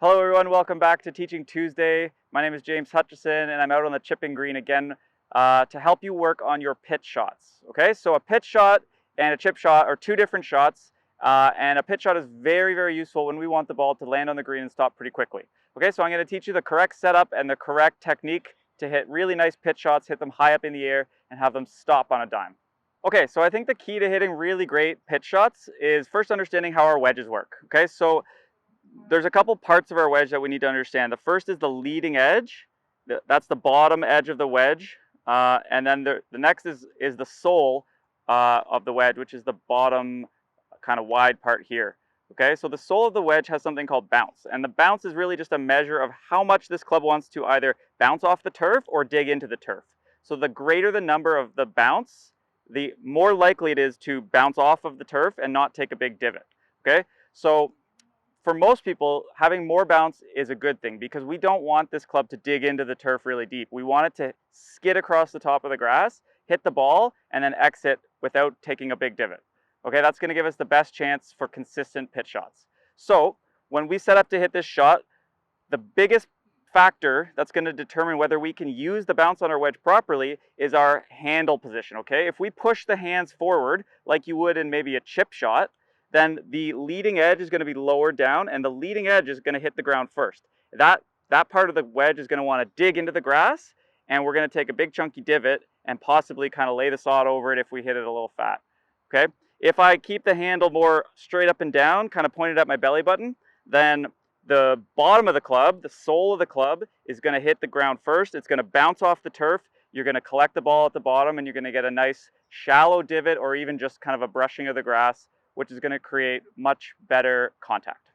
Hello everyone, welcome back to Teaching Tuesday. My name is James Hutchison and I'm out on the chipping green again to help you work on your pitch shots. Okay, so a pitch shot and a chip shot are two different shots, and a pitch shot is very, very useful when we want the ball to land on the green and stop pretty quickly. Okay, so I'm going to teach you the correct setup and the correct technique to hit really nice pitch shots, hit them high up in the air and have them stop on a dime. Okay, so I think the key to hitting really great pitch shots is first understanding how our wedges work. Okay, so there's a couple parts of our wedge that we need to understand. The first is the leading edge. That's the bottom edge of the wedge. And then the next is the sole of the wedge, which is the bottom kind of wide part here. Okay, so the sole of the wedge has something called bounce. And the bounce is really just a measure of how much this club wants to either bounce off the turf or dig into the turf. So the greater the number of the bounce, the more likely it is to bounce off of the turf and not take a big divot. Okay, so for most people, having more bounce is a good thing because we don't want this club to dig into the turf really deep. We want it to skid across the top of the grass, hit the ball, and then exit without taking a big divot. Okay, that's going to give us the best chance for consistent pitch shots. So when we set up to hit this shot, the biggest factor that's going to determine whether we can use the bounce on our wedge properly is our handle position. Okay, if we push the hands forward like you would in maybe a chip shot, then the leading edge is going to be lowered down and the leading edge is going to hit the ground first. That part of the wedge is going to want to dig into the grass, and we're going to take a big chunky divot and possibly kind of lay the sod over it if we hit it a little fat. Okay, if I keep the handle more straight up and down, kind of pointed at my belly button, then the bottom of the club, the sole of the club, is going to hit the ground first. It's going to bounce off the turf. You're going to collect the ball at the bottom and you're going to get a nice shallow divot or even just kind of a brushing of the grass, which is going to create much better contact.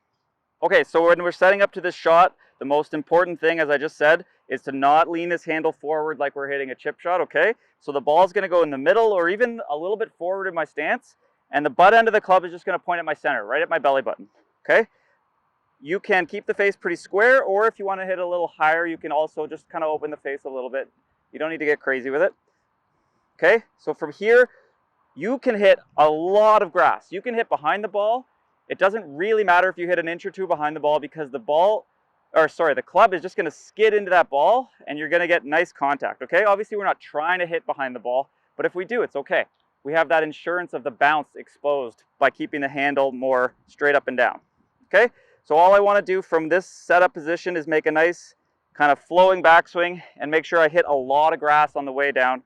Okay, so when we're setting up to this shot, the most important thing, as I just said, is to not lean this handle forward like we're hitting a chip shot, okay? So the ball is going to go in the middle or even a little bit forward in my stance, and the butt end of the club is just going to point at my center, right at my belly button, okay? You can keep the face pretty square, or if you want to hit a little higher, you can also just kind of open the face a little bit. You don't need to get crazy with it, okay? So from here, you can hit a lot of grass. You can hit behind the ball. It doesn't really matter if you hit an inch or two behind the ball because the club is just going to skid into that ball and you're going to get nice contact, okay? Obviously, we're not trying to hit behind the ball, but if we do, it's okay. We have that insurance of the bounce exposed by keeping the handle more straight up and down, okay? So all I want to do from this setup position is make a nice kind of flowing backswing and make sure I hit a lot of grass on the way down.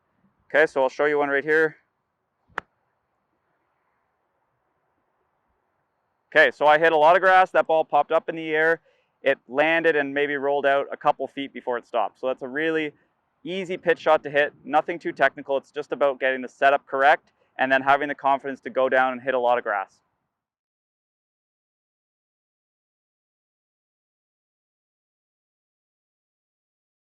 Okay, so I'll show you one right here. Okay, so I hit a lot of grass, that ball popped up in the air, it landed and maybe rolled out a couple feet before it stopped. So that's a really easy pitch shot to hit, nothing too technical, it's just about getting the setup correct and then having the confidence to go down and hit a lot of grass.